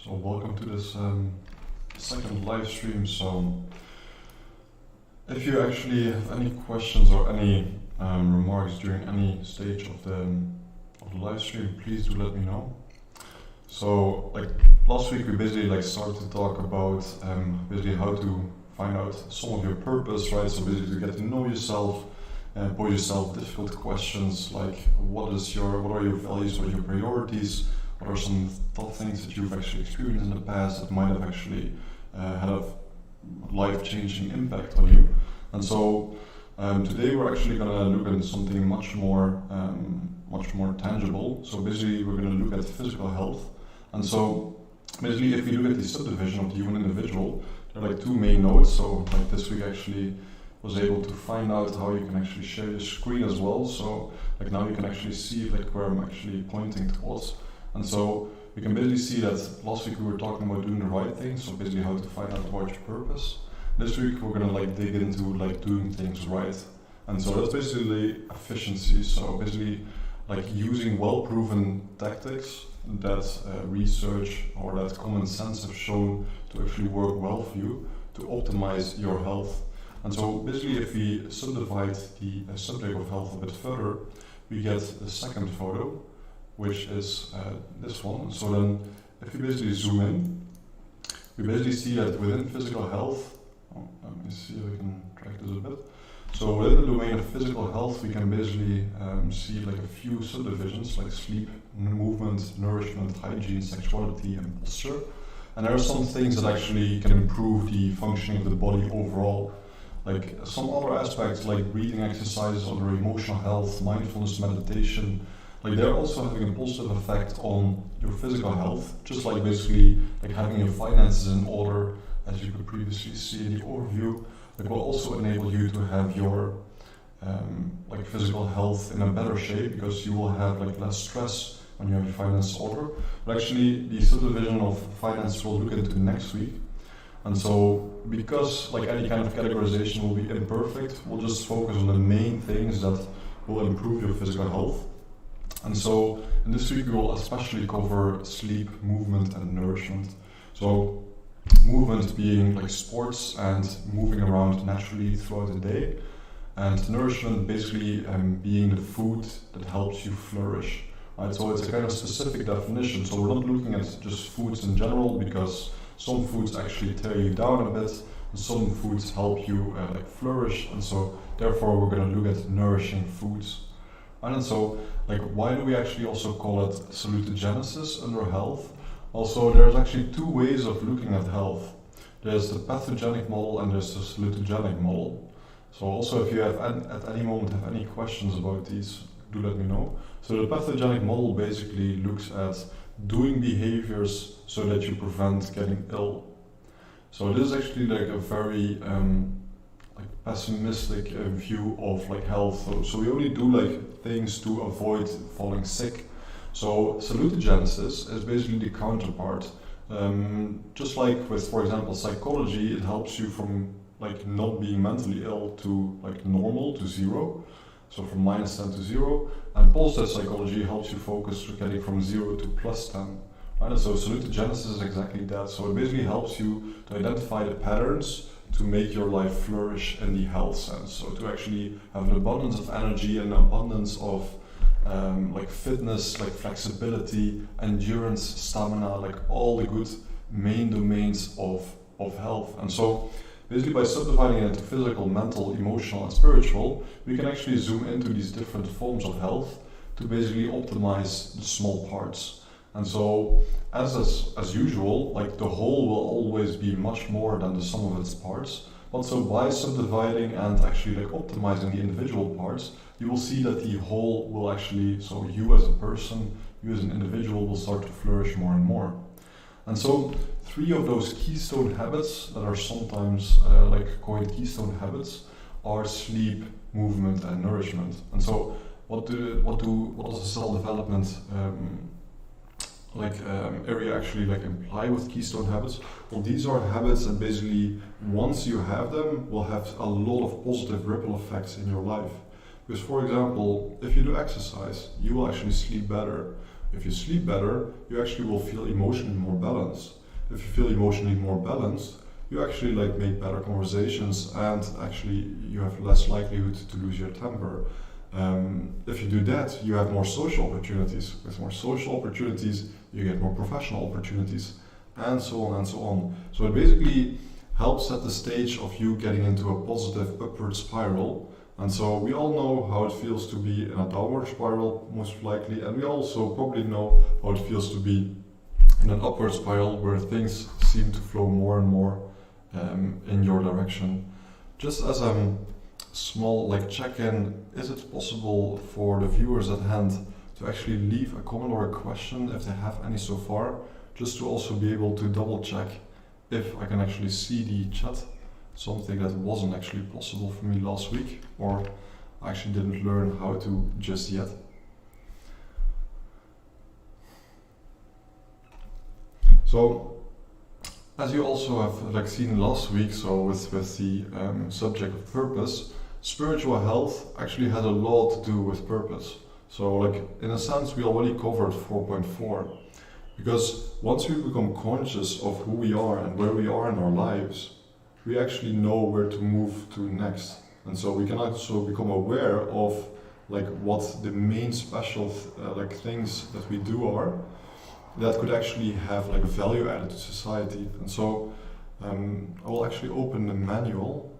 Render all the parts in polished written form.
So welcome to this second live stream. So if you actually have any questions or any remarks during any stage of the live stream, please do let me know. So like last week we basically started to talk about basically how to find out some of your purpose, right? So basically to get to know yourself and pose yourself difficult questions like what are your values, what are your priorities, what are some things that you've actually experienced in the past that might have actually had a life-changing impact on you. And so today we're actually going to look at something much more tangible. So basically we're going to look at physical health. And so basically if you look at the subdivision of the human individual, there are two main nodes. So like this week actually was able to find out how you can actually share your screen as well. So like now you can actually see where I'm actually pointing towards. And so we can basically see that last week we were talking about doing the right thing, so basically how to find out about your purpose. This week we're gonna dig into doing things right. And so that's basically efficiency. So basically using well-proven tactics that research or that common sense have shown to actually work well for you to optimize your health. And so basically if we subdivide the subject of health a bit further, we get the second photo, which is this one. So then if you basically zoom in, we basically see that within physical health, let me see if I can track this a bit. So within the domain of physical health, we can basically see a few subdivisions like sleep, movement, nourishment, hygiene, sexuality, and posture. And there are some things that actually can improve the functioning of the body overall. Like some other aspects like breathing exercises under emotional health, mindfulness, meditation, they're also having a positive effect on your physical health, just basically having your finances in order, as you could previously see in the overview. It will also enable you to have your physical health in a better shape because you will have less stress when you have your finances in order. But actually, the subdivision of finance we'll look into next week. And so, because any kind of categorization will be imperfect, we'll just focus on the main things that will improve your physical health. And so in this week we will especially cover sleep, movement and nourishment. So movement being sports and moving around naturally throughout the day, and nourishment basically being the food that helps you flourish. Right? So it's a kind of specific definition. So we're not looking at just foods in general because some foods actually tear you down a bit and some foods help you flourish, and so therefore we're going to look at nourishing foods. And so, why do we actually also call it salutogenesis under health? Also, there's actually two ways of looking at health. There's the pathogenic model and there's the salutogenic model. So also, if you have at any moment have any questions about these, do let me know. So the pathogenic model basically looks at doing behaviors so that you prevent getting ill. So this is actually a very pessimistic view of health. So we only do things to avoid falling sick. So salutogenesis is basically the counterpart. Just like with, for example, psychology, it helps you from not being mentally ill to normal to zero. So from -10 to 0. And positive psychology helps you focus to getting from 0 to +10. Right? And so salutogenesis is exactly that. So it basically helps you to identify the patterns to make your life flourish in the health sense. So to actually have an abundance of energy and an abundance of fitness, flexibility, endurance, stamina, all the good main domains of health. And so basically by subdividing it into physical, mental, emotional, and spiritual, we can actually zoom into these different forms of health to basically optimize the small parts. And so, as usual, the whole will always be much more than the sum of its parts. But so by subdividing and actually optimizing the individual parts, you will see that the whole will actually, so you as a person, you as an individual will start to flourish more and more. And so 3 of those keystone habits that are sometimes coined keystone habits are sleep, movement, and nourishment. And so what does the cell development area actually imply with keystone habits? Well, these are habits that basically once you have them will have a lot of positive ripple effects in your life. Because for example, if you do exercise, you will actually sleep better. If you sleep better, you actually will feel emotionally more balanced. If you feel emotionally more balanced, you actually like make better conversations, and actually you have less likelihood to lose your temper. If you do that, you have more social opportunities. With more social opportunities, you get more professional opportunities, and so on and so on. So it basically helps set the stage of you getting into a positive upward spiral. And so we all know how it feels to be in a downward spiral, most likely, and we also probably know how it feels to be in an upward spiral where things seem to flow more and more in your direction. Just as a small like check-in, is it possible for the viewers at hand to actually leave a comment or a question if they have any so far, just to also be able to double check if I can actually see the chat, something that wasn't actually possible for me last week, or I actually didn't learn how to just yet. So, as you also have like seen last week, so with the subject of purpose, spiritual health actually has a lot to do with purpose. So like in a sense we already covered 4.4, because once we become conscious of who we are and where we are in our lives, we actually know where to move to next. And so we can also become aware of like what the main special like things that we do are, that could actually have like a value added to society. And so I will actually open the manual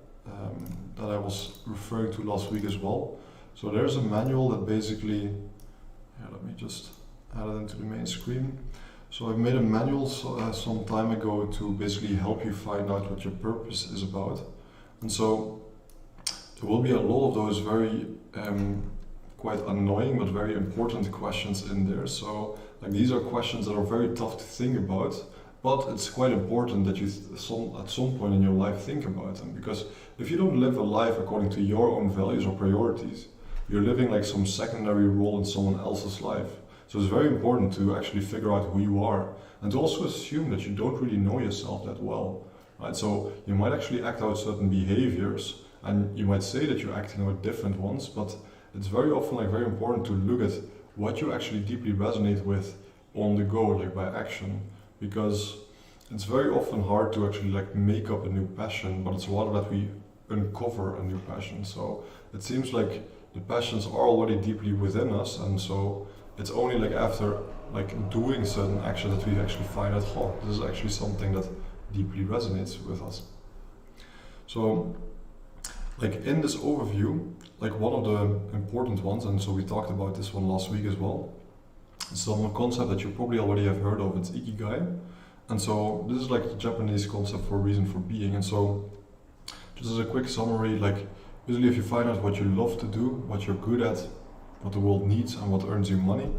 that I was referring to last week as well. So there's a manual that basically, let me just add it into the main screen. So I've made a manual some time ago to basically help you find out what your purpose is about. And so there will be a lot of those very quite annoying but very important questions in there. So like these are questions that are very tough to think about, but it's quite important that you at some point in your life think about them, because if you don't live a life according to your own values or priorities, you're living like some secondary role in someone else's life. So it's very important to actually figure out who you are, and to also assume that you don't really know yourself that well, right? So you might actually act out certain behaviors, and you might say that you're acting out different ones, but it's very often like very important to look at what you actually deeply resonate with on the go, like by action, because it's very often hard to actually like make up a new passion, but it's rather that we uncover a new passion. So it seems like the passions are already deeply within us, and so it's only like after like doing certain action that we actually find out, oh, this is actually something that deeply resonates with us. So like in this overview, like one of the important ones, and so we talked about this one last week as well, some concept that you probably already have heard of, it's Ikigai. And so this is like the Japanese concept for reason for being. And so just as a quick summary, like basically if you find out what you love to do, what you're good at, what the world needs and what earns you money,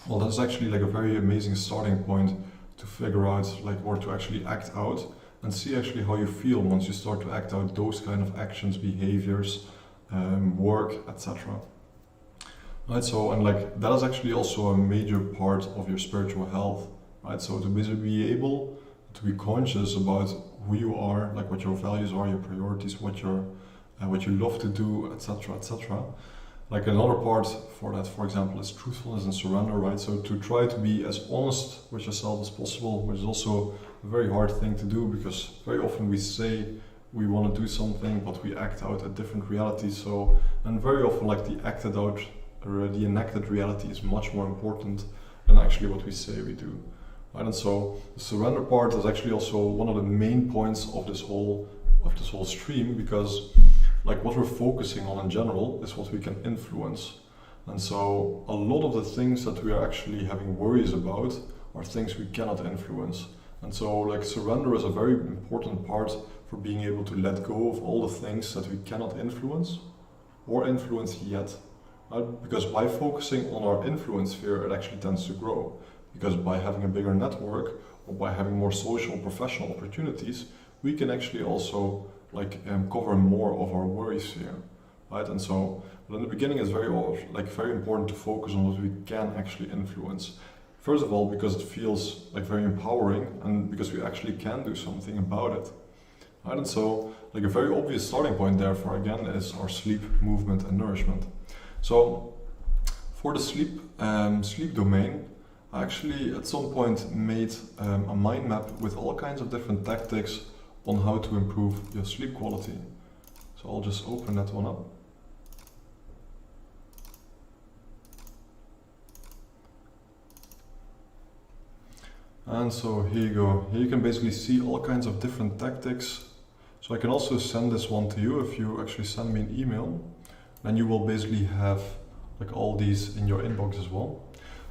well, that's actually like a very amazing starting point to figure out like, or to actually act out and see actually how you feel once you start to act out those kind of actions, behaviors, work, etc. Right, so and like that is actually also a major part of your spiritual health, right? So to basically be able to be conscious about who you are, like what your values are, your priorities, what you love to do, etc., etc. Like another part for that, for example, is truthfulness and surrender, right? So to try to be as honest with yourself as possible, which is also a very hard thing to do, because very often we say we want to do something, but we act out a different reality. So, and very often like the enacted reality is much more important than actually what we say we do. Right? And so the surrender part is actually also one of the main points of this whole stream, because like what we're focusing on in general is what we can influence. And so a lot of the things that we are actually having worries about are things we cannot influence. And so like surrender is a very important part for being able to let go of all the things that we cannot influence or influence yet. Because by focusing on our influence sphere, it actually tends to grow. Because by having a bigger network or by having more social, professional opportunities, we can actually also cover more of our worry sphere, right? And so, but in the beginning, it's very important to focus on what we can actually influence. First of all, because it feels like very empowering, and because we actually can do something about it, right? And so, like a very obvious starting point, therefore, again, is our sleep, movement, and nourishment. So, For the sleep domain, I actually at some point made a mind map with all kinds of different tactics on how to improve your sleep quality. So I'll just open that one up. And so here you go. Here you can basically see all kinds of different tactics. So I can also send this one to you if you actually send me an email. Then you will basically have like all these in your inbox as well.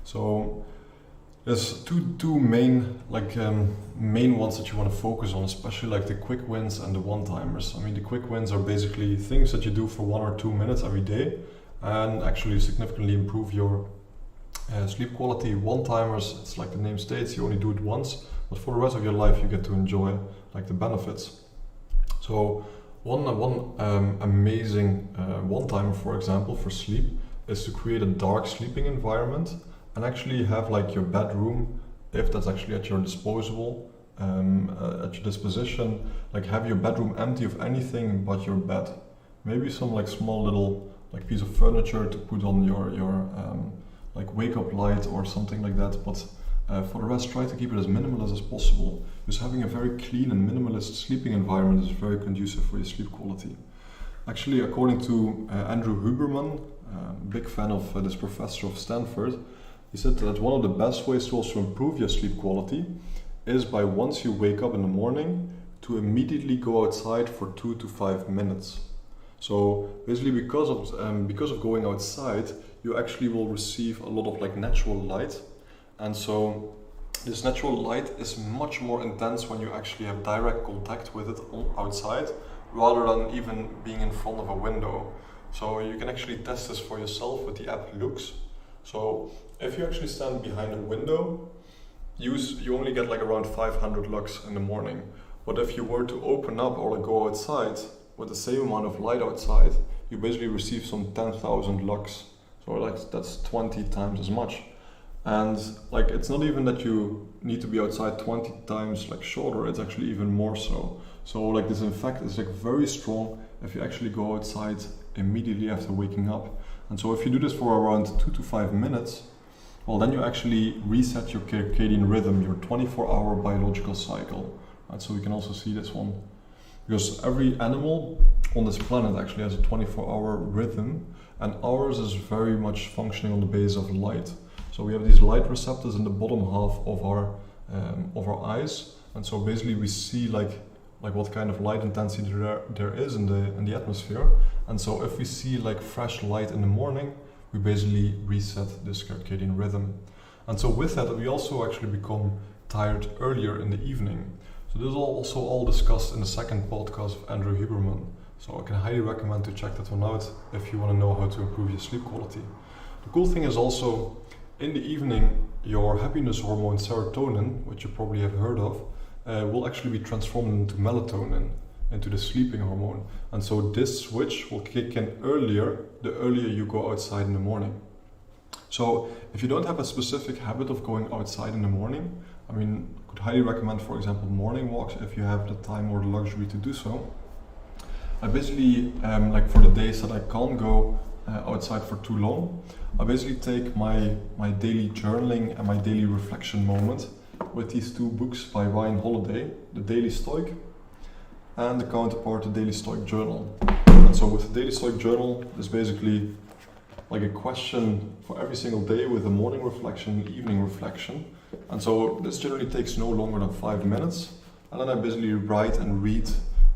So there's two main main ones that you want to focus on, especially like the quick wins and the one-timers. I mean, the quick wins are basically things that you do for 1 or 2 minutes every day and actually significantly improve your sleep quality. One-timers, it's like the name states, you only do it once, but for the rest of your life you get to enjoy like the benefits. So one amazing one-timer, for example, for sleep is to create a dark sleeping environment and actually have like your bedroom, if that's actually at your disposal, at your disposition, like have your bedroom empty of anything but your bed. Maybe some like small little like piece of furniture to put on your like wake up light or something like that, but for the rest try to keep it as minimal as possible, because having a very clean and minimalist sleeping environment is very conducive for your sleep quality. Actually, according to Andrew Huberman, big fan of this professor of Stanford, he said that one of the best ways to also improve your sleep quality is by once you wake up in the morning to immediately go outside for 2 to 5 minutes. So basically because of going outside, you actually will receive a lot of like natural light, and so this natural light is much more intense when you actually have direct contact with it outside rather than even being in front of a window. So you can actually test this for yourself with the app Lux. So if you actually stand behind a window, you only get like around 500 lux in the morning. But if you were to open up or like go outside with the same amount of light outside, you basically receive some 10,000 lux. So like that's 20 times as much. And like it's not even that you need to be outside 20 times like shorter, it's actually even more so. So like this effect is like very strong if you actually go outside immediately after waking up. And so if you do this for around 2 to 5 minutes, well then you actually reset your circadian rhythm, your 24-hour biological cycle. And so we can also see this one. Because every animal on this planet actually has a 24-hour rhythm, and ours is very much functioning on the basis of light. So we have these light receptors in the bottom half of our eyes, and so basically we see like what kind of light intensity there is in the atmosphere. And so if we see like fresh light in the morning, we basically reset this circadian rhythm. And so with that, we also actually become tired earlier in the evening. So this is also all discussed in the second podcast of Andrew Huberman. So I can highly recommend to check that one out if you want to know how to improve your sleep quality. The cool thing is also, in the evening, your happiness hormone serotonin, which you probably have heard of, will actually be transformed into melatonin, into the sleeping hormone. And so this switch will kick in earlier, the earlier you go outside in the morning. So if you don't have a specific habit of going outside in the morning, I mean, I could highly recommend, for example, morning walks if you have the time or the luxury to do so. I basically, like for the days that I can't go outside for too long, I basically take my daily journaling and my daily reflection moment with these two books by Ryan Holiday, The Daily Stoic and the counterpart, The Daily Stoic Journal. And so with the Daily Stoic Journal, there's basically like a question for every single day with a morning reflection and evening reflection. And so this generally takes no longer than 5 minutes. And then I basically write and read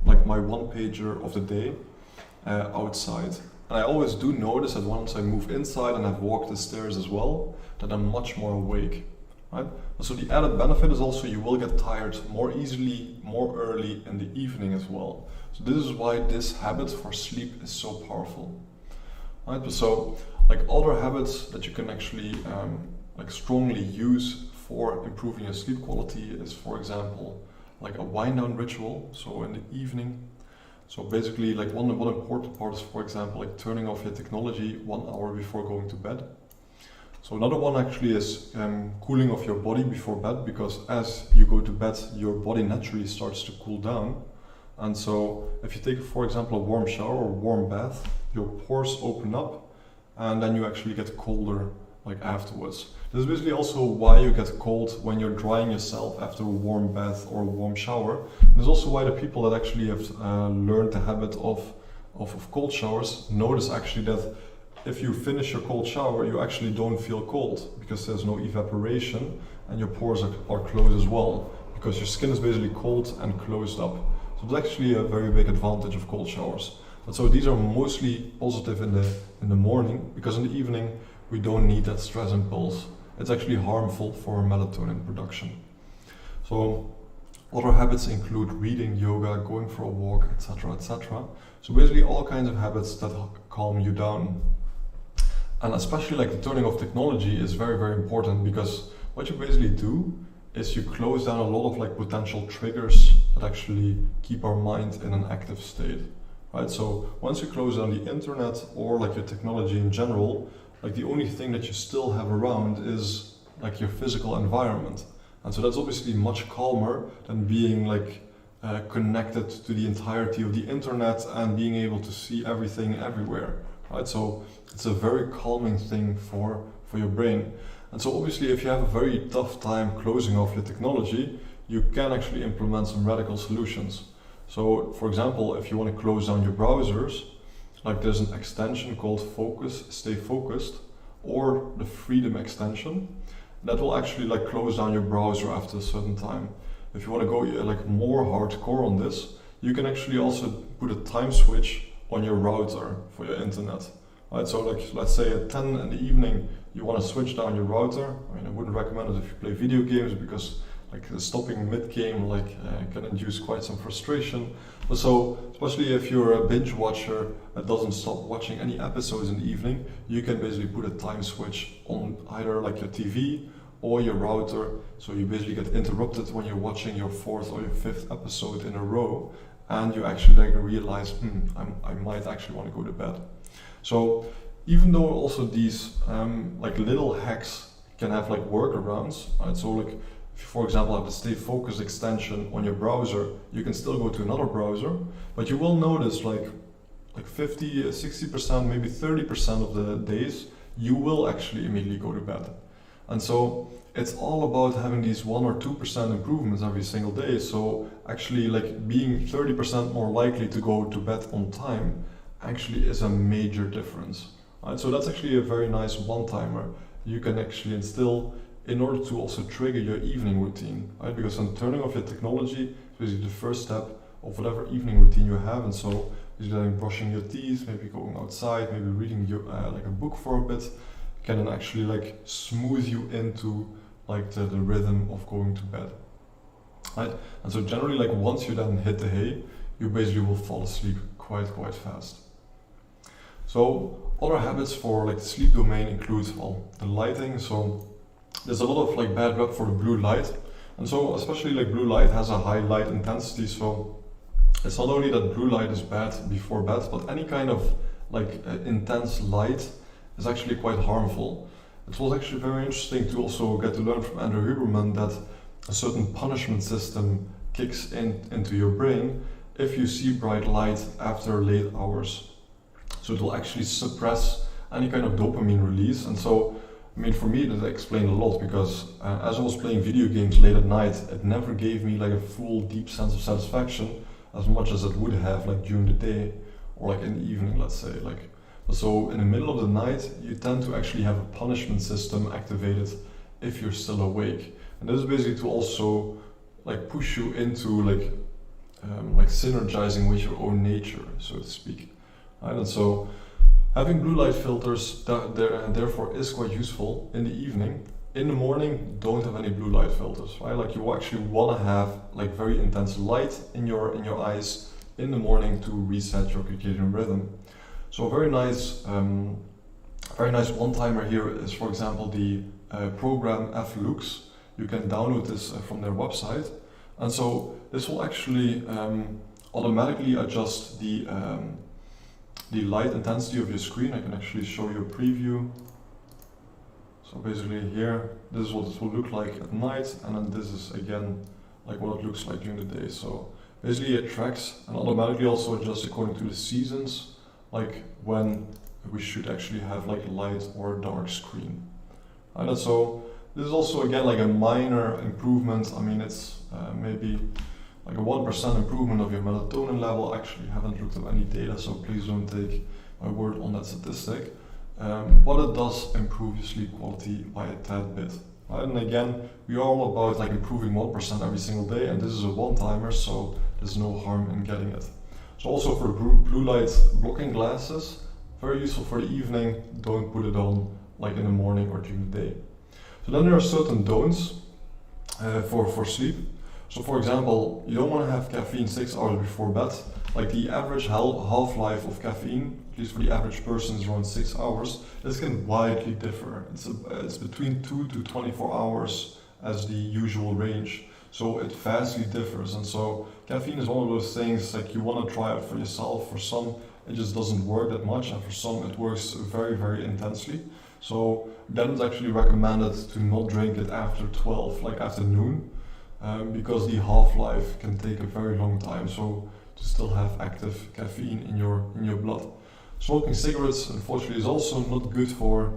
like my one pager of the day outside. And I always do notice that once I move inside and I've walked the stairs as well, that I'm much more awake. Right? So the added benefit is also you will get tired more easily, more early in the evening as well. So this is why this habit for sleep is so powerful. Right? So like other habits that you can actually like strongly use for improving your sleep quality is, for example, like a wind down ritual. So in the evening, so basically like one important part is, for example, like turning off your technology 1 hour before going to bed. So another one actually is cooling off your body before bed, because as you go to bed, your body naturally starts to cool down. And so if you take, for example, a warm shower or warm bath, your pores open up and then you actually get colder like afterwards. This is basically also why you get cold when you're drying yourself after a warm bath or a warm shower. And this is also why the people that actually have learned the habit of cold showers notice actually that if you finish your cold shower, you actually don't feel cold because there's no evaporation and your pores are closed as well, because your skin is basically cold and closed up. So it's actually a very big advantage of cold showers. But so these are mostly positive in the morning, because in the evening we don't need that stress impulse. It's actually harmful for melatonin production. So other habits include reading, yoga, going for a walk, etc., etc. So basically all kinds of habits that calm you down. And especially like the turning off technology is very, very important, because what you basically do is you close down a lot of like potential triggers that actually keep our mind in an active state, right? So once you close down the internet or like your technology in general, like the only thing that you still have around is like your physical environment. And so that's obviously much calmer than being like connected to the entirety of the internet and being able to see everything everywhere, right? So it's a very calming thing for your brain. And so obviously if you have a very tough time closing off your technology, you can actually implement some radical solutions. So for example, if you want to close down your browsers, like there's an extension called Stay Focused, or the Freedom extension, that will actually like close down your browser after a certain time. If you want to go like more hardcore on this, you can actually also put a time switch on your router for your internet. Right, so like let's say at 10 in the evening you want to switch down your router. I mean, I wouldn't recommend it if you play video games, because like stopping mid-game can induce quite some frustration. But so especially if you're a binge watcher that doesn't stop watching any episodes in the evening, you can basically put a time switch on either like your TV or your router, so you basically get interrupted when you're watching your 4th or your 5th episode in a row, and you actually like realize, I might actually want to go to bed. So even though also these like little hacks can have like workarounds, right? So like if you, for example, have the Stay Focused extension on your browser, you can still go to another browser, but you will notice like 50, 60%, maybe 30% of the days, you will actually immediately go to bed. And so it's all about having these 1 or 2% improvements every single day. So actually like being 30% more likely to go to bed on time actually is a major difference. Right? So that's actually a very nice one-timer you can actually instill in order to also trigger your evening routine, right? Because then turning off your technology is basically the first step of whatever evening routine you have. And so basically brushing your teeth, maybe going outside, maybe reading your, like a book for a bit, can then actually like smooth you into like the rhythm of going to bed, right? And so generally like once you then hit the hay, you basically will fall asleep quite fast. So other habits for like the sleep domain include, well, the lighting. So there's a lot of like bad rep for the blue light, and so especially like blue light has a high light intensity. So it's not only that blue light is bad before bed, but any kind of like intense light is actually quite harmful. It was actually very interesting to also get to learn from Andrew Huberman that a certain punishment system kicks into your brain if you see bright light after late hours. So it will actually suppress any kind of dopamine release. And so, I mean, for me, that explained a lot, because as I was playing video games late at night, it never gave me like a full deep sense of satisfaction as much as it would have like during the day or like in the evening, let's say. Like, so in the middle of the night, you tend to actually have a punishment system activated if you're still awake. And this is basically to also like push you into like synergizing with your own nature, so to speak. Right? And so having blue light filters therefore is quite useful in the evening. In the morning, don't have any blue light filters, right? Like you actually want to have like very intense light in your eyes in the morning to reset your circadian rhythm. So a very nice one-timer here is, for example, the program FLux. You can download this from their website, and so this will actually automatically adjust the light intensity of your screen. I can actually show you a preview. So basically here, this is what it will look like at night, and then this is again like what it looks like during the day. So basically it tracks and automatically also adjusts according to the seasons, like when we should actually have like a light or a dark screen. And so this is also again like a minor improvement. I mean, it's maybe like a 1% improvement of your melatonin level. Actually, haven't looked at any data, so please don't take my word on that statistic. But it does improve your sleep quality by a tad bit. Right? And again, we are all about like improving 1% every single day, and this is a one-timer, so there's no harm in getting it. So also for blue light blocking glasses, very useful for the evening. Don't put it on like in the morning or during the day. So then there are certain don'ts for sleep. So for example, you don't want to have caffeine 6 hours before bed. Like the average half-life of caffeine, at least for the average person, is around 6 hours. This can widely differ. It's between 2 to 24 hours as the usual range. So it vastly differs. And so caffeine is one of those things like you want to try it for yourself. For some, it just doesn't work that much, and for some, it works very, very intensely. So then it's actually recommended to not drink it after 12, like after noon, because the half-life can take a very long time. So to still have active caffeine in your blood. Smoking cigarettes, unfortunately, is also not good for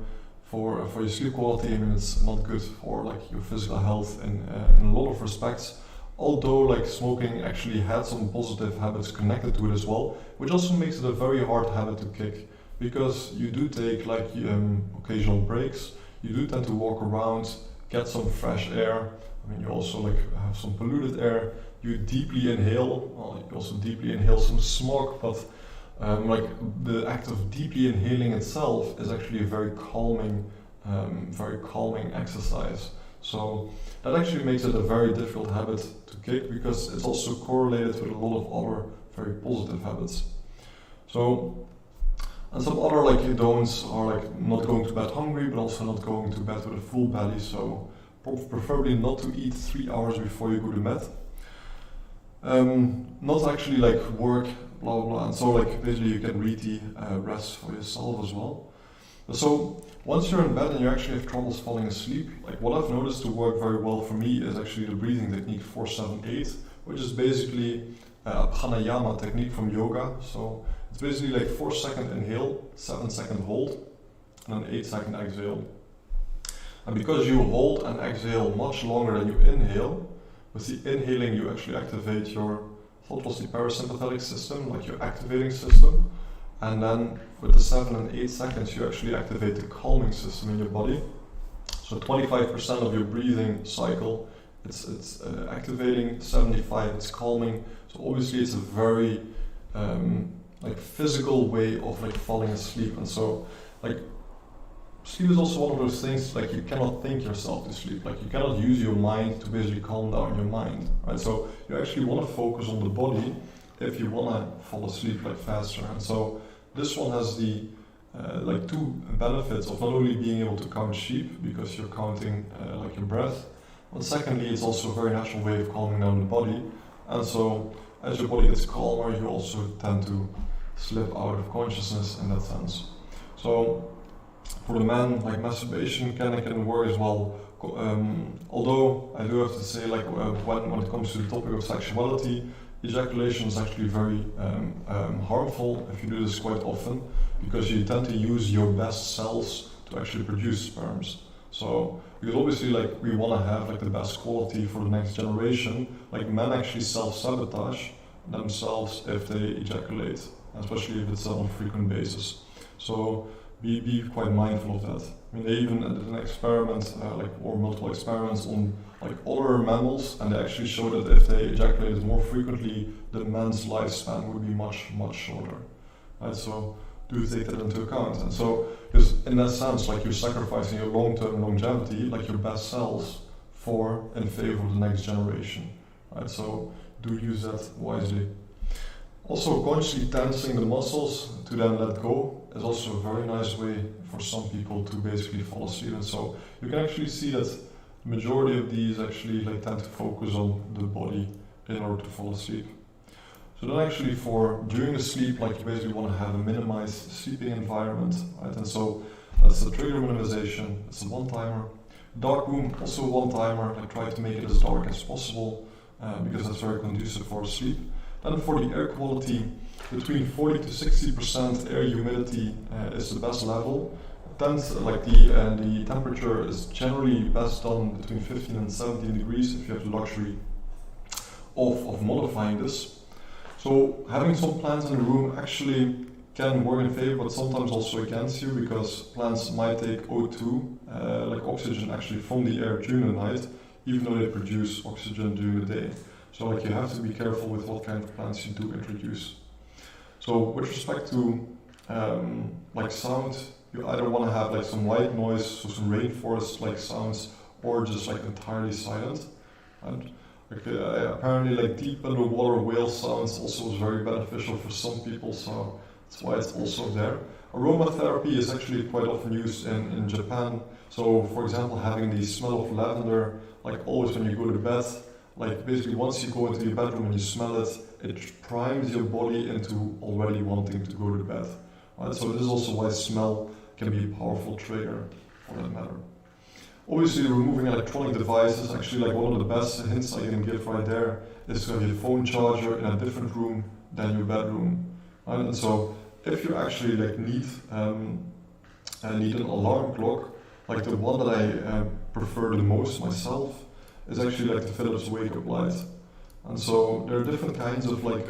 your sleep quality. I mean, it's not good for like your physical health in a lot of respects. Although like smoking actually had some positive habits connected to it as well, which also makes it a very hard habit to kick, because you do take like occasional breaks. You do tend to walk around, get some fresh air. I mean, you also like have some polluted air. You deeply inhale. Well, you also deeply inhale some smog, but like the act of deeply inhaling itself is actually a very calming exercise. So that actually makes it a very difficult habit to kick, because it's also correlated with a lot of other very positive habits. So, and some other like don'ts are like not going to bed hungry, but also not going to bed with a full belly. So preferably not to eat 3 hours before you go to bed. Not actually like work, blah blah blah. And so like basically you can really rest for yourself as well. So once you're in bed and you actually have troubles falling asleep, like what I've noticed to work very well for me is actually the breathing technique 4-7-8, which is basically a pranayama technique from yoga. So it's basically like 4-second inhale, 7-second hold, and then 8-second exhale. And because you hold and exhale much longer than you inhale, with the inhaling you actually activate your parasympathetic system, like your activating system. And then with the 7 and 8 seconds, you actually activate the calming system in your body. So 25% of your breathing cycle, it's activating, 75 it's calming. So obviously it's a very like physical way of like falling asleep. And so like sleep is also one of those things like you cannot think yourself to sleep. Like you cannot use your mind to basically calm down your mind, right? So you actually want to focus on the body if you want to fall asleep like faster. And so this one has the like two benefits of not only being able to count sheep because you're counting like your breath, but secondly it's also a very natural way of calming down the body. And so as your body gets calmer, you also tend to slip out of consciousness in that sense. So for the man, like masturbation can work as well. Although I do have to say, like when it comes to the topic of sexuality, ejaculation is actually very harmful if you do this quite often, because you tend to use your best cells to actually produce sperms. So because obviously like we want to have like the best quality for the next generation, like men actually self-sabotage themselves if they ejaculate, especially if it's on a frequent basis. So be quite mindful of that. I mean, they even did an experiment, or multiple experiments on like other mammals, and they actually showed that if they ejaculated more frequently, the man's lifespan would be much shorter. Right? So do take that into account. And so, because in that sense, like you're sacrificing your long-term longevity, like your best cells, in favor of the next generation. Right? So do use that wisely. Also, consciously tensing the muscles to then let go is also a very nice way for some people to basically fall asleep. And so you can actually see that the majority of these actually like tend to focus on the body in order to fall asleep. So then actually for during the sleep, like you basically want to have a minimized sleeping environment, right? And so that's the trigger minimization, it's a one-timer. Dark room, also a one-timer, like try to make it as dark as possible because that's very conducive for sleep. Then for the air quality, between 40 to 60% air humidity is the best level. The temperature is generally best done between 15 and 17 degrees if you have the luxury of modifying this. So having some plants in the room actually can work in favor, but sometimes also against you, because plants might take O2, like oxygen actually from the air during the night, even though they produce oxygen during the day. So like you have to be careful with what kind of plants you do introduce. So with respect to like sound, you either want to have like some white noise, so some rainforest like sounds, or just like entirely silent. And apparently like deep underwater whale sounds also is very beneficial for some people, so that's why it's also there. Aromatherapy is actually quite often used in Japan. So for example, having the smell of lavender, like always when you go to bed, like basically once you go into your bedroom and you smell it, it primes your body into already wanting to go to bed. Right? So this is also why smell can be a powerful trigger for that matter. Obviously, removing electronic devices, actually like one of the best hints I can give right there is to have your phone charger in a different room than your bedroom. Right? And so if you actually like need an alarm clock, like the one that I prefer the most myself is actually like the Philips wake up light. And so there are different kinds of like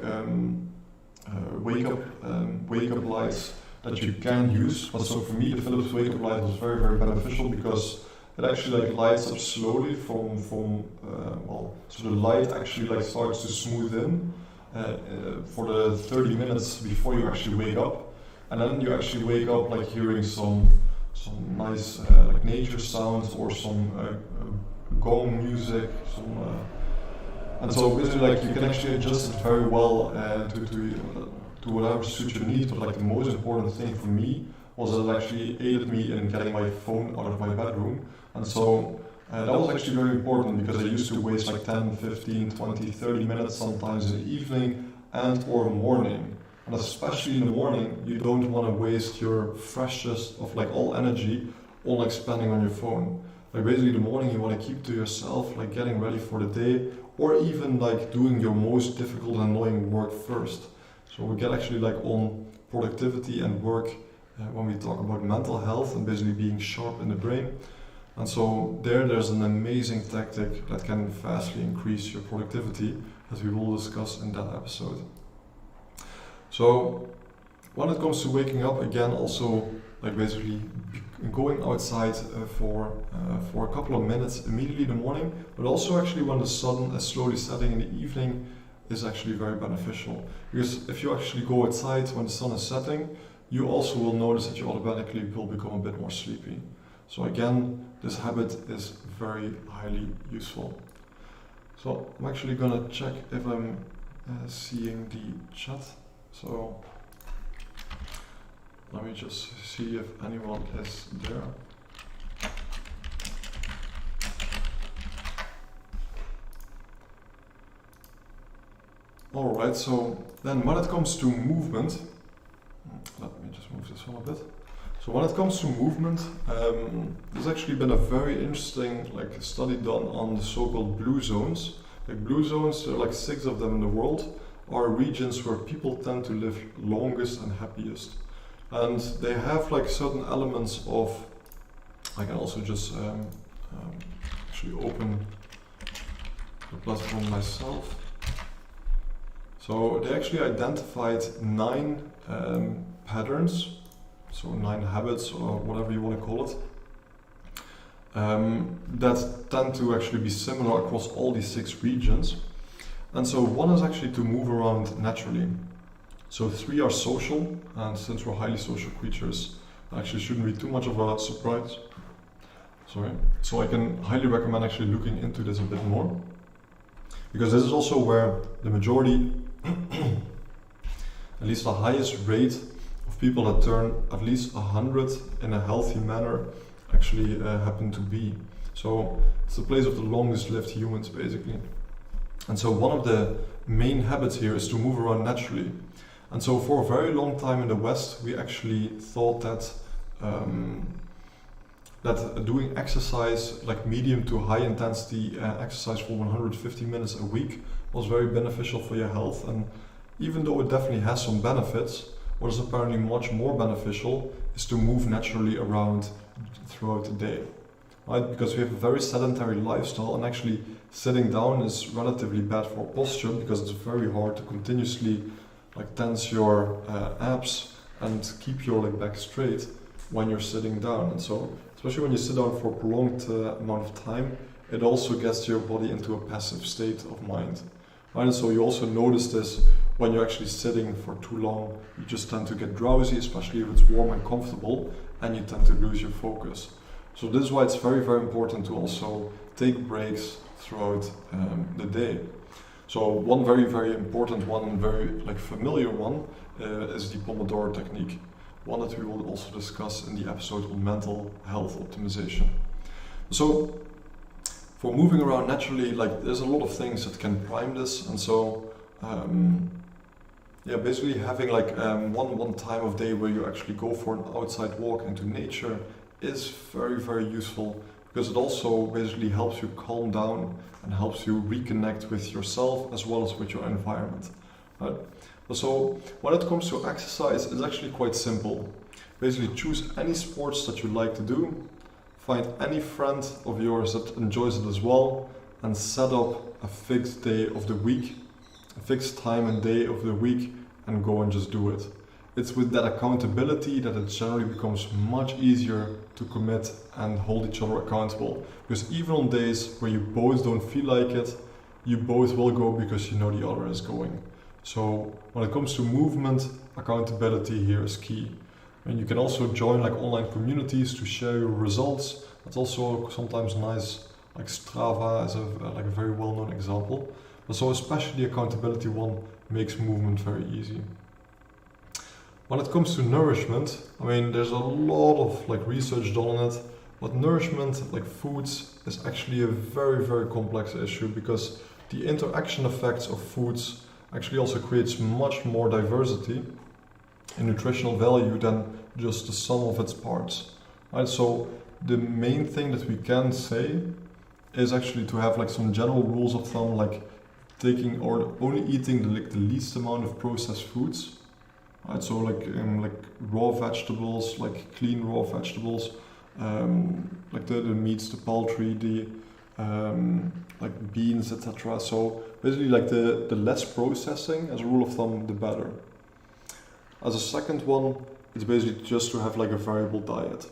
wake up lights that you can use. But so for me, the Philips wake up light was very, very beneficial because it actually like lights up slowly so the light actually like starts to smooth in for the 30 minutes before you actually wake up, and then you actually wake up like hearing some nice like nature sounds or some gong music, and so basically like you can actually adjust it very well to whatever suits your needs. But like the most important thing for me was that it actually aided me in getting my phone out of my bedroom. And so that was actually very important because I used to waste like 10, 15, 20, 30 minutes sometimes in the evening and or morning. And especially in the morning, you don't want to waste your freshest of like all energy on like spending on your phone. Like basically in the morning you want to keep to yourself, like getting ready for the day, or even like doing your most difficult and annoying work first. So we get actually like on productivity and work when we talk about mental health and basically being sharp in the brain. And so there's an amazing tactic that can vastly increase your productivity, as we will discuss in that episode. So when it comes to waking up, again, also like basically going outside for a couple of minutes immediately in the morning, but also actually when the sun is slowly setting in the evening is actually very beneficial. Because if you actually go outside when the sun is setting, you also will notice that you automatically will become a bit more sleepy. So again, this habit is very highly useful. So I'm actually gonna check if I'm seeing the chat. So let me just see if anyone is there. Alright, so then when it comes to movement, let me just move this one a bit. So when it comes to movement, there's actually been a very interesting study done on the so-called blue zones. Like blue zones, there are like 6 of them in the world, are regions where people tend to live longest and happiest. And they have like certain elements of, I can also just actually open the platform myself. So they actually identified 9 patterns, so 9 habits or whatever you want to call it, that tend to actually be similar across all these 6 regions. And so one is actually to move around naturally. So 3 are social, and since we're highly social creatures, actually shouldn't be too much of a surprise. Sorry. So I can highly recommend actually looking into this a bit more, because this is also where the majority, at least the highest rate of people that turn at least 100 in a healthy manner actually happen to be. So it's the place of the longest lived humans basically. And so one of the main habits here is to move around naturally. And so for a very long time in the West, we actually thought that that doing exercise, like medium to high intensity exercise for 150 minutes a week was very beneficial for your health. And even though it definitely has some benefits, what is apparently much more beneficial is to move naturally around throughout the day. Right? Because we have a very sedentary lifestyle, and actually sitting down is relatively bad for posture because it's very hard to continuously tense your abs and keep your back straight when you're sitting down. And so, especially when you sit down for a prolonged amount of time, it also gets your body into a passive state of mind. Right? And so you also notice this when you're actually sitting for too long. You just tend to get drowsy, especially if it's warm and comfortable, and you tend to lose your focus. So this is why it's very, very important to also take breaks throughout the day. So one very, very important one, very familiar one, is the Pomodoro technique. One that we will also discuss in the episode on mental health optimization. So for moving around naturally, there's a lot of things that can prime this, and so basically having one time of day where you actually go for an outside walk into nature is very, very useful, because it also basically helps you calm down and helps you reconnect with yourself as well as with your environment. Right? So when it comes to exercise, it's actually quite simple. Basically choose any sports that you like to do, find any friend of yours that enjoys it as well, and set up a fixed day of the week, a fixed time and day of the week, and go and just do it. It's with that accountability that it generally becomes much easier to commit and hold each other accountable. Because even on days where you both don't feel like it, you both will go because you know the other is going. So when it comes to movement, accountability here is key. And you can also join online communities to share your results. That's also sometimes nice. Strava is a very well-known example. But so especially the accountability one makes movement very easy. When it comes to nourishment, there's a lot of research done on it, but nourishment, foods, is actually a very, very complex issue, because the interaction effects of foods actually also creates much more diversity in nutritional value than just the sum of its parts. Right? So the main thing that we can say is actually to have some general rules of thumb, taking or only eating the least amount of processed foods. Right, so raw vegetables, clean raw vegetables, the meats, the poultry, the beans, etc. So basically the less processing, as a rule of thumb, the better. As a second one, it's basically just to have a variable diet.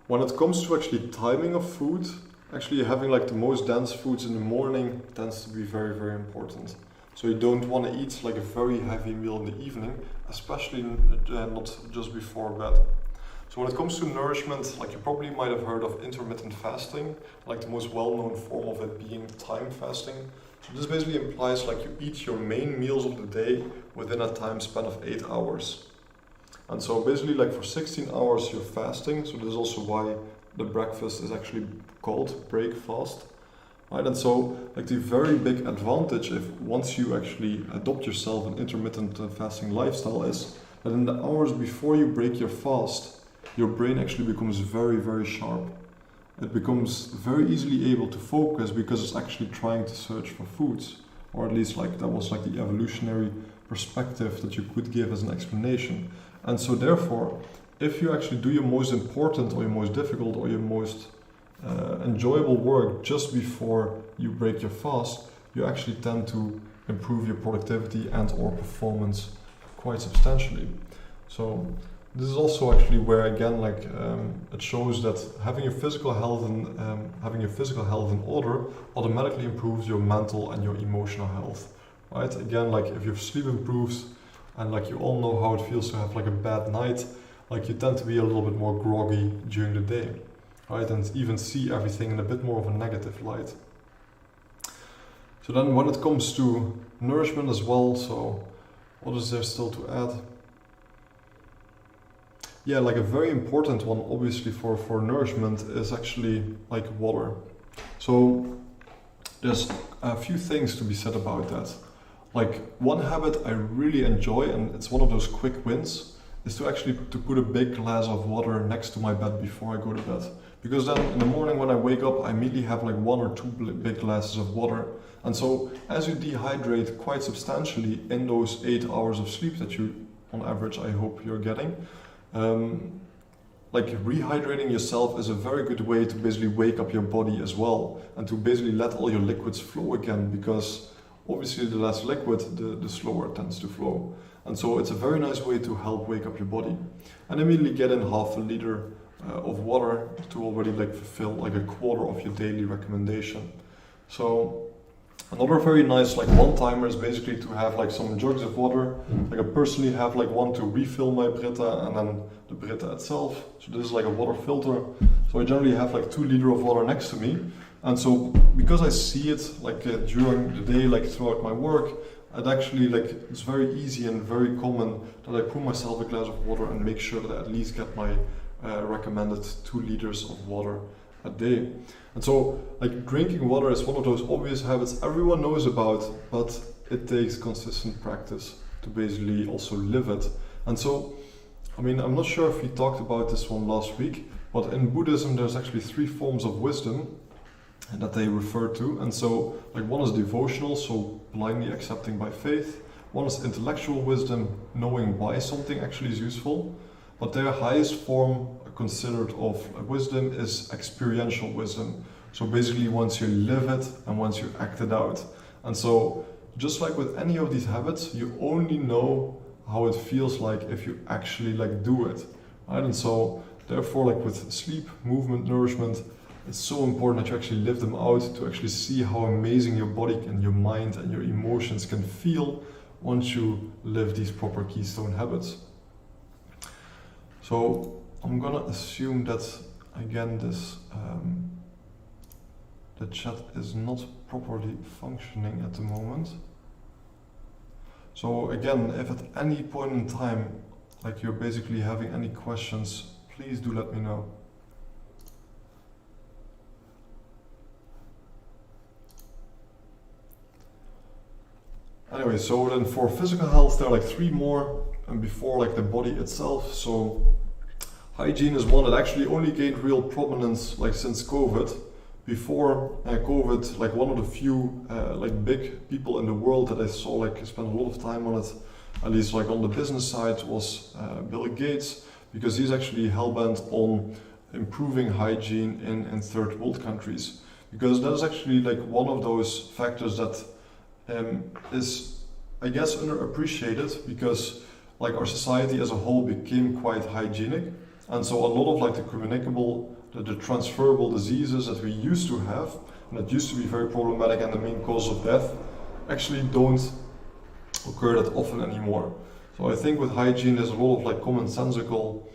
When it comes to actually timing of food, actually having the most dense foods in the morning tends to be very, very important. So you don't want to eat a very heavy meal in the evening, especially not just before bed. So when it comes to nourishment, you probably might have heard of intermittent fasting, the most well-known form of it being time fasting. So this basically implies you eat your main meals of the day within a time span of 8 hours. And so basically for 16 hours you're fasting, so this is also why the breakfast is actually called break fast. Right, and so the very big advantage if once you actually adopt yourself an intermittent fasting lifestyle is that in the hours before you break your fast, your brain actually becomes very, very sharp. It becomes very easily able to focus because it's actually trying to search for foods, or at least that was the evolutionary perspective that you could give as an explanation. And so therefore, if you actually do your most important or your most difficult or your most enjoyable work just before you break your fast, you actually tend to improve your productivity and or performance quite substantially. So this is also actually where again it shows that having your physical health in order automatically improves your mental and your emotional health. Right? Again, if your sleep improves, and you all know how it feels to have a bad night, you tend to be a little bit more groggy during the day. Right, and even see everything in a bit more of a negative light. So then when it comes to nourishment as well, so what is there still to add? Yeah, a very important one obviously for nourishment is actually water. So there's a few things to be said about that. One habit I really enjoy, and it's one of those quick wins, is to put a big glass of water next to my bed before I go to bed. Because then in the morning when I wake up, I immediately have 1 or 2 big glasses of water. And so as you dehydrate quite substantially in those 8 hours of sleep that you, on average, I hope you're getting, like rehydrating yourself is a very good way to basically wake up your body as well, and to basically let all your liquids flow again, because obviously the less liquid, the slower it tends to flow. And so it's a very nice way to help wake up your body. And immediately get in half a liter of water to already like fulfill like a quarter of your daily recommendation. So another very nice like one-timer is basically to have like some jugs of water. Like I personally have like one to refill my Brita and then the Brita itself. So this is like a water filter. So I generally have like 2 liters of water next to me. And so because I see it like during the day, like throughout my work, it actually like it's very easy and very common that I pour myself a glass of water and make sure that I at least get my recommended 2 liters of water a day. And so like drinking water is one of those obvious habits everyone knows about, but it takes consistent practice to basically also live it. And so, I mean, I'm not sure if we talked about this one last week, but in Buddhism there's actually 3 forms of wisdom that they refer to. And so like one is devotional, so blindly accepting by faith. One is intellectual wisdom, knowing why something actually is useful. But their highest form considered of wisdom is experiential wisdom. So basically once you live it and once you act it out. And so just like with any of these habits, you only know how it feels like if you actually like do it, right? And so therefore like with sleep, movement, nourishment, it's so important that you actually live them out to actually see how amazing your body and your mind and your emotions can feel once you live these proper keystone habits. So I'm gonna assume that again the chat is not properly functioning at the moment. So again, if at any point in time like you're basically having any questions, please do let me know. Anyway, so then for physical health, there are like 3 more, and before like the body itself. So hygiene is one that actually only gained real prominence like since COVID. Before COVID, like one of the few like big people in the world that I saw like spend a lot of time on it, at least like on the business side, was Bill Gates, because he's actually hell-bent on improving hygiene in third world countries, because that is actually like one of those factors that is, I guess, underappreciated, because like our society as a whole became quite hygienic, and so a lot of like the communicable, the transferable diseases that we used to have, and that used to be very problematic and the main cause of death, actually don't occur that often anymore. So I think with hygiene there's a lot of like commonsensical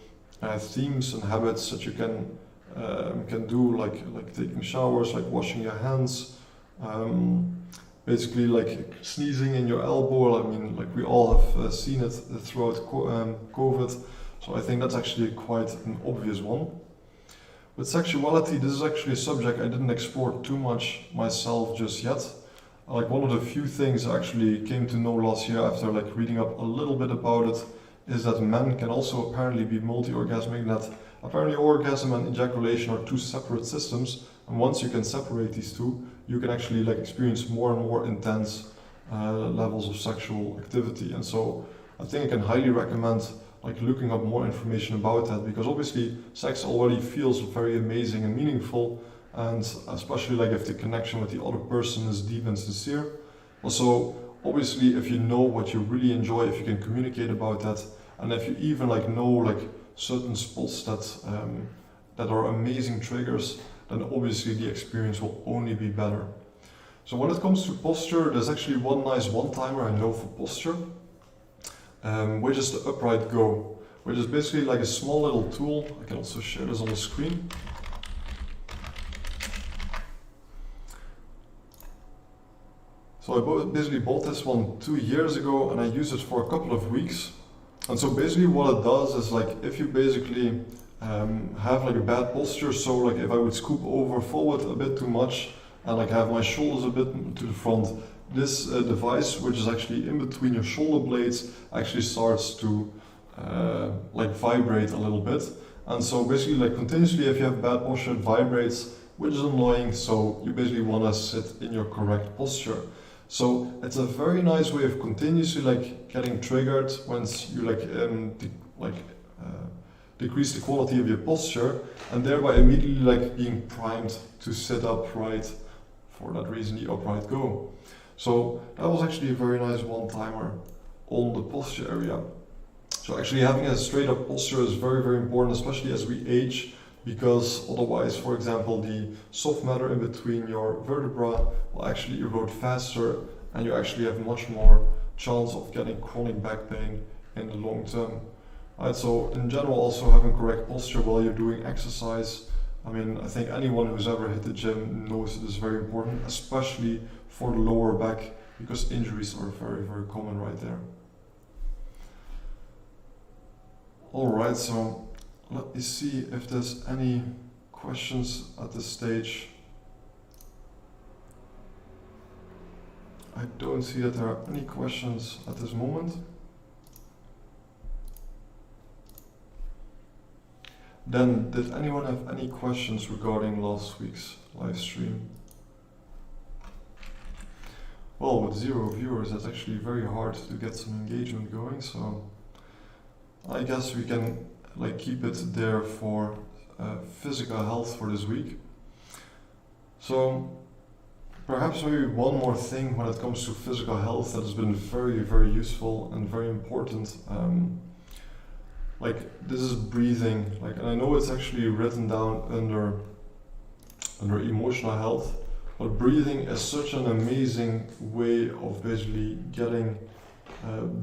themes and habits that you can do, like taking showers, like washing your hands, basically like sneezing in your elbow. I mean, like we all have seen it throughout COVID. So I think that's actually quite an obvious one. With sexuality, this is actually a subject I didn't explore too much myself just yet. Like one of the few things I actually came to know last year after like reading up a little bit about it is that men can also apparently be multi-orgasmic, that apparently orgasm and ejaculation are 2 separate systems, and once you can separate these 2, you can actually like experience more and more intense levels of sexual activity. And so I think I can highly recommend like looking up more information about that, because obviously sex already feels very amazing and meaningful, and especially like if the connection with the other person is deep and sincere. Also, obviously if you know what you really enjoy, if you can communicate about that, and if you even like know like certain spots that are amazing triggers, then obviously the experience will only be better. So when it comes to posture, there's actually one nice one-timer I know for posture, which is the Upright Go, which is basically like a small little tool. I can also share this on the screen. So I basically bought this one 2 years ago, and I used it for a couple of weeks. And so basically what it does is like if you basically have like a bad posture, so like if I would scoop over forward a bit too much and like have my shoulders a bit to the front, this device, which is actually in between your shoulder blades, actually starts to like vibrate a little bit. And so basically like continuously, if you have bad posture, it vibrates, which is annoying, so you basically want to sit in your correct posture. So it's a very nice way of continuously like getting triggered once you decrease the quality of your posture, and thereby immediately like being primed to sit upright. For that reason, the upright go. So that was actually a very nice one-timer on the posture area. So actually having a straight up posture is very, very important, especially as we age, because otherwise, for example, the soft matter in between your vertebra will actually erode faster, and you actually have much more chance of getting chronic back pain in the long term. Right, so in general, also having correct posture while you're doing exercise. I mean, I think anyone who's ever hit the gym knows it is very important, especially for the lower back, because injuries are very, very common right there. Alright, so let me see if there's any questions at this stage. I don't see that there are any questions at this moment. Then, did anyone have any questions regarding last week's live stream? Well, with 0 viewers, that's actually very hard to get some engagement going, so I guess we can like keep it there for physical health for this week. So perhaps maybe one more thing when it comes to physical health that has been very, very useful and very important. Like this is breathing. Like, and I know it's actually written down under emotional health, but breathing is such an amazing way of basically getting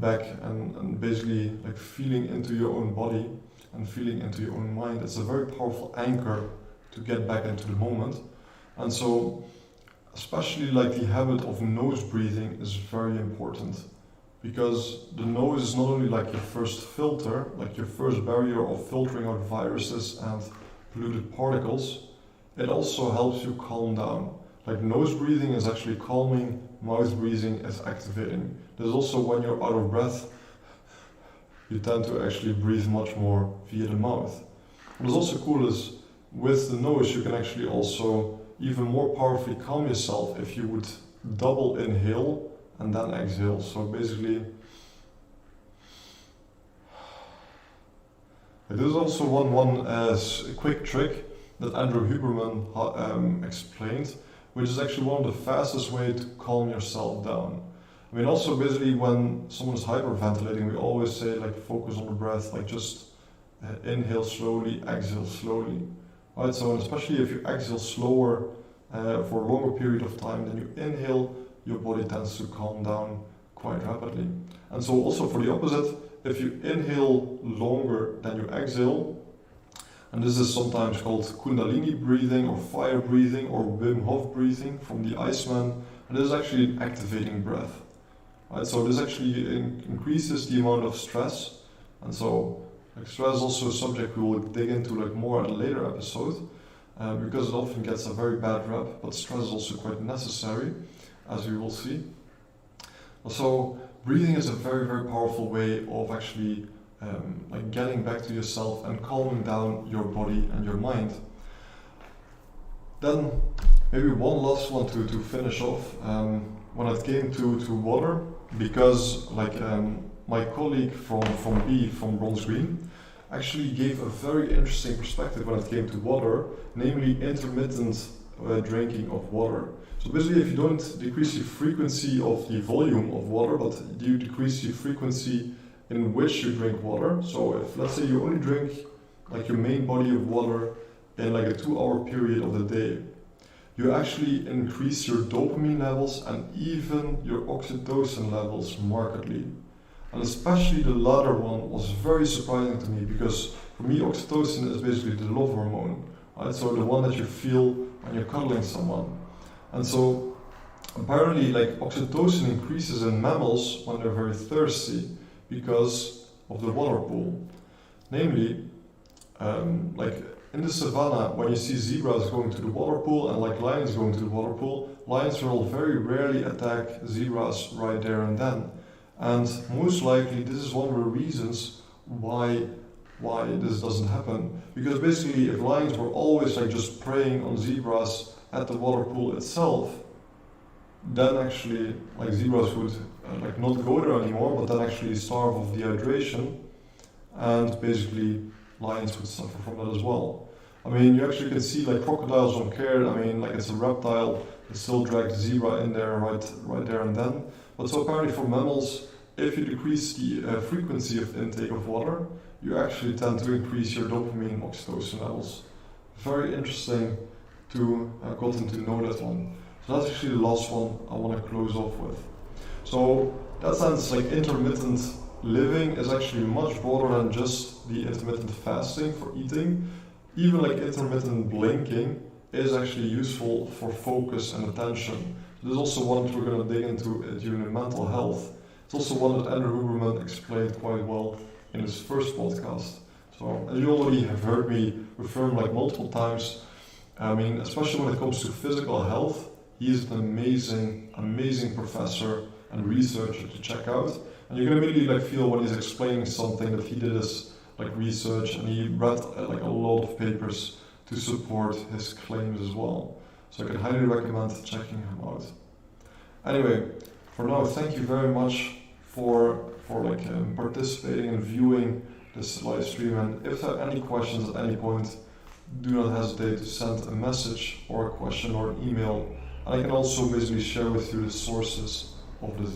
back and basically like feeling into your own body and feeling into your own mind. It's a very powerful anchor to get back into the moment. And so especially like the habit of nose breathing is very important, because the nose is not only like your first filter, like your first barrier of filtering out viruses and polluted particles, it also helps you calm down. Like nose breathing is actually calming, mouth breathing is activating. There's also when you're out of breath, you tend to actually breathe much more via the mouth. What's also cool is with the nose you can actually also even more powerfully calm yourself if you would double inhale and then exhale. So basically, this is also one quick trick that Andrew Huberman explained, which is actually one of the fastest way to calm yourself down. I mean, also basically when someone is hyperventilating, we always say like focus on the breath, like just inhale slowly, exhale slowly. Right, so especially if you exhale slower for a longer period of time than you inhale, your body tends to calm down quite rapidly. And so also for the opposite, if you inhale longer than you exhale, and this is sometimes called Kundalini breathing or fire breathing or Wim Hof breathing from the Iceman, and this is actually an activating breath. Right, so this actually increases the amount of stress, and so like, stress is also a subject we will dig into like more at a later episode, because it often gets a very bad rap, but stress is also quite necessary, as we will see. So breathing is a very, very powerful way of actually like getting back to yourself and calming down your body and your mind. Then maybe one last one to finish off, when it came to water, because like my colleague from Bronze Green actually gave a very interesting perspective when it came to water, namely intermittent drinking of water. So basically, if you don't decrease the frequency of the volume of water, but you decrease the frequency in which you drink water. So if, let's say, you only drink like your main body of water in like a 2-hour period of the day, you actually increase your dopamine levels and even your oxytocin levels markedly. And especially the latter one was very surprising to me, because for me oxytocin is basically the love hormone, right? So the one that you feel when you're cuddling someone. And so apparently like oxytocin increases in mammals when they're very thirsty because of the water pool. Namely, like in the savannah, when you see zebras going to the water pool and like lions going to the water pool, lions will very rarely attack zebras right there and then. And most likely this is one of the reasons why why this doesn't happen. Because basically, if lions were always like just preying on zebras at the water pool itself, then actually like zebras would like not go there anymore, but then actually starve of dehydration, and basically lions would suffer from that as well. I mean, you actually can see like crocodiles don't care. I mean, like it's a reptile, it still dragged the zebra in there right there and then. But so apparently for mammals, if you decrease the frequency of intake of water, you actually tend to increase your dopamine and oxytocin levels. Very interesting to have gotten to know that one. So that's actually the last one I want to close off with. So that sense, like intermittent living is actually much broader than just the intermittent fasting for eating. Even like intermittent blinking is actually useful for focus and attention. This is also one that we're going to dig into during the mental health. It's also one that Andrew Huberman explained quite well in his first podcast. So as you already have heard me affirm like multiple times, I mean, especially when it comes to physical health, he is an amazing professor and researcher to check out. And you can immediately like feel when he's explaining something that he did his like research and he read like a lot of papers to support his claims as well. So I can highly recommend checking him out. Anyway, for now, thank you very much for participating and viewing this live stream. And if there are any questions at any point, do not hesitate to send a message or a question or an email. And I can also basically share with you the sources of this